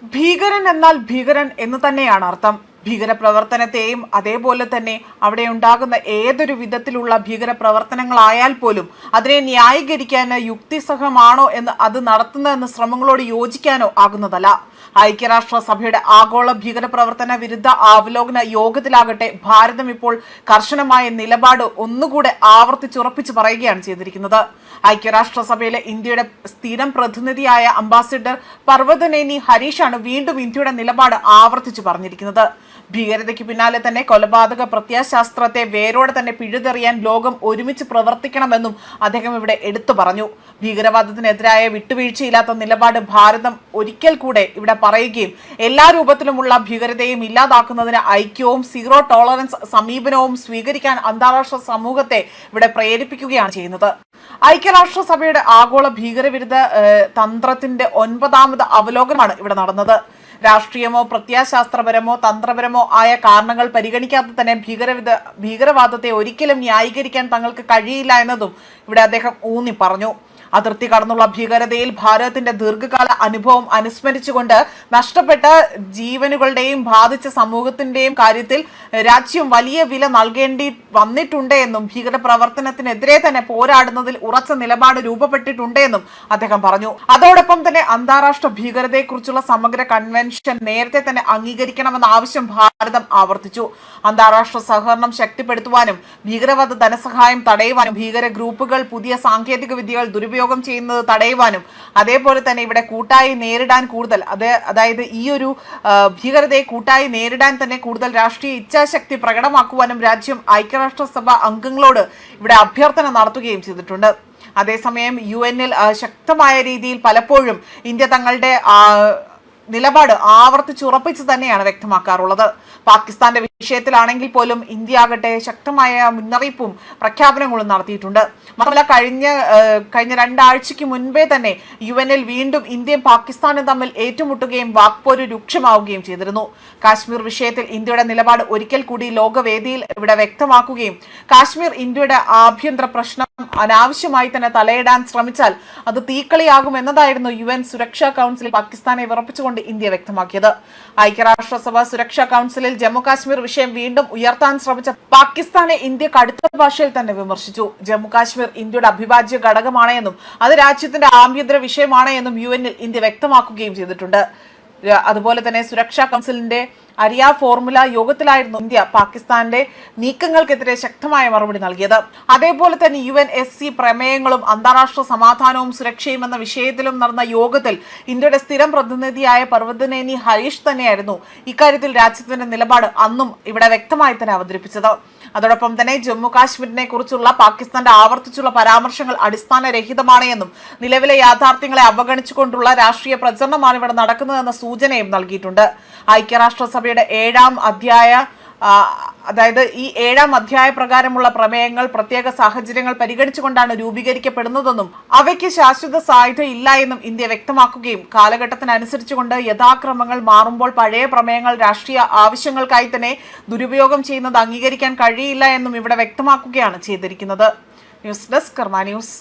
ഭീകരൻ എന്നാൽ ഭീകരൻ എന്ന് തന്നെയാണ് അർത്ഥം. ഭീകരപ്രവർത്തനത്തെയും അതേപോലെ തന്നെ അവിടെ ഉണ്ടാകുന്ന ഏതൊരു വിധത്തിലുള്ള ഭീകരപ്രവർത്തനങ്ങളായാൽ പോലും അതിനെ ന്യായീകരിക്കാൻ യുക്തിസഹമാണോ എന്ന് അത് നടത്തുന്നതെന്ന് ശ്രമങ്ങളോട് യോജിക്കാനോ ആകുന്നതല്ല. ഐക്യരാഷ്ട്രസഭയുടെ ആഗോള ഭീകരപ്രവർത്തന വിരുദ്ധ അവലോകന യോഗത്തിലാകട്ടെ ഭാരതം ഇപ്പോൾ കർശനമായ നിലപാട് ഒന്നുകൂടെ ആവർത്തിച്ചുറപ്പിച്ച് പറയുകയാണ് ചെയ്തിരിക്കുന്നത്. ഐക്യരാഷ്ട്രസഭയിലെ ഇന്ത്യയുടെ സ്ഥിരം പ്രതിനിധിയായ അംബാസിഡർ പർവതനേനി ഹരീഷാണ് വീണ്ടും ഇന്ത്യയുടെ നിലപാട് ആവർത്തിച്ചു പറഞ്ഞിരിക്കുന്നത്. ഭീകരതയ്ക്ക് പിന്നാലെ തന്നെ കൊലപാതക പ്രത്യയശാസ്ത്രത്തെ വേരോടെ തന്നെ പിഴുതെറിയാൻ ലോകം ഒരുമിച്ച് പ്രവർത്തിക്കണമെന്നും അദ്ദേഹം ഇവിടെ എടുത്തു പറഞ്ഞു. ഭീകരവാദത്തിനെതിരായ വിട്ടുവീഴ്ചയില്ലാത്ത നിലപാട് ഭാരതം ഒരിക്കൽ കൂടെ ഇവിടെ പറയുകയും എല്ലാ രൂപത്തിലുമുള്ള ഭീകരതയും ഇല്ലാതാക്കുന്നതിന് ഐക്യവും സീറോ ടോളറൻസ് സമീപനവും സ്വീകരിക്കാൻ അന്താരാഷ്ട്ര സമൂഹത്തെ ഇവിടെ പ്രേരിപ്പിക്കുകയാണ് ചെയ്യുന്നത്. ഐക്യരാഷ്ട്രസഭയുടെ ആഗോള ഭീകരവിരുദ്ധ തന്ത്രത്തിന്റെ 9ാമത് അവലോകനമാണ് ഇവിടെ നടന്നത്. രാഷ്ട്രീയമോ പ്രത്യയശാസ്ത്രപരമോ തന്ത്രപരമോ ആയ കാരണങ്ങൾ പരിഗണിക്കാതെ തന്നെ ഭീകരവാദത്തെ ഒരിക്കലും ന്യായീകരിക്കാൻ തങ്ങൾക്ക് കഴിയില്ല എന്നതും ഇവിടെ അദ്ദേഹം ഊന്നി പറഞ്ഞു. അതിർത്തി കടന്നുള്ള ഭീകരതയിൽ ഭാരതത്തിന്റെ ദീർഘകാല അനുഭവം അനുസ്മരിച്ചുകൊണ്ട് നഷ്ടപ്പെട്ട ജീവനുകളുടെയും ബാധിച്ച സമൂഹത്തിന്റെയും കാര്യത്തിൽ രാജ്യം വലിയ വില നൽകേണ്ടി വന്നിട്ടുണ്ട് എന്നും ഭീകരപ്രവർത്തനത്തിനെതിരെ തന്നെ പോരാടുന്നതിൽ ഉറച്ച നിലപാട് രൂപപ്പെട്ടിട്ടുണ്ട് എന്നും അദ്ദേഹം പറഞ്ഞു. അതോടൊപ്പം തന്നെ അന്താരാഷ്ട്ര ഭീകരതയെക്കുറിച്ചുള്ള സമഗ്ര കൺവെൻഷൻ നേരത്തെ തന്നെ അംഗീകരിക്കണമെന്ന ആവശ്യം ഭാരതം ആവർത്തിച്ചു. അന്താരാഷ്ട്ര സഹകരണം ശക്തിപ്പെടുത്തുവാനും ഭീകരവാദ ധനസഹായം തടയുവാനും ഭീകര ഗ്രൂപ്പുകൾ പുതിയ സാങ്കേതിക വിദ്യകൾ ദുരുപയോഗം ചെയ്യുന്നത് തടയുവാനും അതേപോലെ തന്നെ ഇവിടെ കൂട്ടായി നേരിടാൻ കൂടുതൽ അതായത് ഈ ഒരു ഭീകരതയെ കൂട്ടായി നേരിടാൻ തന്നെ കൂടുതൽ രാഷ്ട്രീയ ഇച്ഛാശക്തി പ്രകടമാക്കുവാനും രാജ്യം ഐക്യരാഷ്ട്രസഭ അംഗങ്ങളോട് ഇവിടെ അഭ്യർത്ഥന നടത്തുകയും ചെയ്തിട്ടുണ്ട്. അതേസമയം UN-ൽ ശക്തമായ രീതിയിൽ പലപ്പോഴും ഇന്ത്യ തങ്ങളുടെ നിലപാട് ആവർത്തിച്ചുറപ്പിച്ച് തന്നെയാണ് വ്യക്തമാക്കാറുള്ളത്. പാകിസ്ഥാന്റെ വിഷയത്തിലാണെങ്കിൽ പോലും ഇന്ത്യ ആകട്ടെ ശക്തമായ മുന്നറിയിപ്പും പ്രഖ്യാപനങ്ങളും നടത്തിയിട്ടുണ്ട്. മാത്രമല്ല കഴിഞ്ഞ 2 ആഴ്ചയ്ക്ക് മുൻപേ തന്നെ UN-ൽ വീണ്ടും ഇന്ത്യയും പാകിസ്ഥാനും തമ്മിൽ ഏറ്റുമുട്ടുകയും വാക്പോര് രൂക്ഷമാവുകയും ചെയ്തിരുന്നു. കാശ്മീർ വിഷയത്തിൽ ഇന്ത്യയുടെ നിലപാട് ഒരിക്കൽ കൂടി ലോകവേദിയിൽ ഇവിടെ വ്യക്തമാക്കുകയും കാശ്മീർ ഇന്ത്യയുടെ ആഭ്യന്തര പ്രശ്നം അനാവശ്യമായി തന്നെ തലയിടാൻ ശ്രമിച്ചാൽ അത് തീക്കളിയാകും എന്നതായിരുന്നു UN സുരക്ഷാ കൗൺസിലിൽ പാകിസ്ഥാനെ വിറപ്പിച്ചുകൊണ്ട് ഇന്ത്യ വ്യക്തമാക്കിയത്. ഐക്യരാഷ്ട്രസഭ സുരക്ഷാ കൗൺസിലിൽ ജമ്മു കാശ്മീർ വിഷയം വീണ്ടും ഉയർത്താൻ ശ്രമിച്ച പാകിസ്ഥാനെ ഇന്ത്യ കടുത്ത ഭാഷയിൽ തന്നെ വിമർശിച്ചു. ജമ്മു കാശ്മീർ ഇന്ത്യയുടെ അവിഭാജ്യ ഘടകമാണ് എന്നും അത് രാജ്യത്തിന്റെ ആഭ്യന്തര വിഷയമാണ് എന്നും UN-ൽ ഇന്ത്യ വ്യക്തമാക്കുകയും ചെയ്തിട്ടുണ്ട്. അതുപോലെ തന്നെ സുരക്ഷാ കൗൺസിലിന്റെ അരിയ ഫോർമുല യോഗത്തിലായിരുന്നു ഇന്ത്യ പാകിസ്ഥാന്റെ നീക്കങ്ങൾക്കെതിരെ ശക്തമായ മറുപടി നൽകിയത്. അതേപോലെ തന്നെ UNSC പ്രമേയങ്ങളും അന്താരാഷ്ട്ര സമാധാനവും സുരക്ഷയും എന്ന വിഷയത്തിലും നടന്ന യോഗത്തിൽ ഇന്ത്യയുടെ സ്ഥിരം പ്രതിനിധിയായ പർവതനേനി ഹരീഷ് തന്നെയായിരുന്നു ഇക്കാര്യത്തിൽ രാജ്യത്തിന്റെ നിലപാട് അന്നും ഇവിടെ വ്യക്തമായി തന്നെ അവതരിപ്പിച്ചത്. അതോടൊപ്പം തന്നെ ജമ്മു കാശ്മീരിനെ കുറിച്ചുള്ള പാകിസ്ഥാന്റെ ആവർത്തിച്ചുള്ള പരാമർശങ്ങൾ അടിസ്ഥാനരഹിതമാണ് എന്നും നിലവിലെ യാഥാർത്ഥ്യങ്ങളെ അവഗണിച്ചുകൊണ്ടുള്ള രാഷ്ട്രീയ പ്രചരണമാണ് ഇവിടെ നടക്കുന്നതെന്ന സൂചനയും നൽകിയിട്ടുണ്ട്. ഐക്യരാഷ്ട്രസഭയുടെ 7ാം അധ്യായ അതായത് ഈ 7ാം അധ്യായ പ്രകാരമുള്ള പ്രമേയങ്ങൾ പ്രത്യേക സാഹചര്യങ്ങൾ പരിഗണിച്ചുകൊണ്ടാണ് രൂപീകരിക്കപ്പെടുന്നതെന്നും അവയ്ക്ക് ശാശ്വത സാധ്യത ഇല്ല എന്നും ഇന്ത്യ വ്യക്തമാക്കുകയും കാലഘട്ടത്തിനനുസരിച്ചുകൊണ്ട് യഥാക്രമങ്ങൾ മാറുമ്പോൾ പഴയ പ്രമേയങ്ങൾ രാഷ്ട്രീയ ആവശ്യങ്ങൾക്കായി തന്നെ ദുരുപയോഗം ചെയ്യുന്നത് അംഗീകരിക്കാൻ കഴിയില്ല എന്നും ഇവിടെ വ്യക്തമാക്കുകയാണ് ചെയ്തിരിക്കുന്നത്. ന്യൂസ് ഡെസ്ക് കർമ്മ ന്യൂസ്.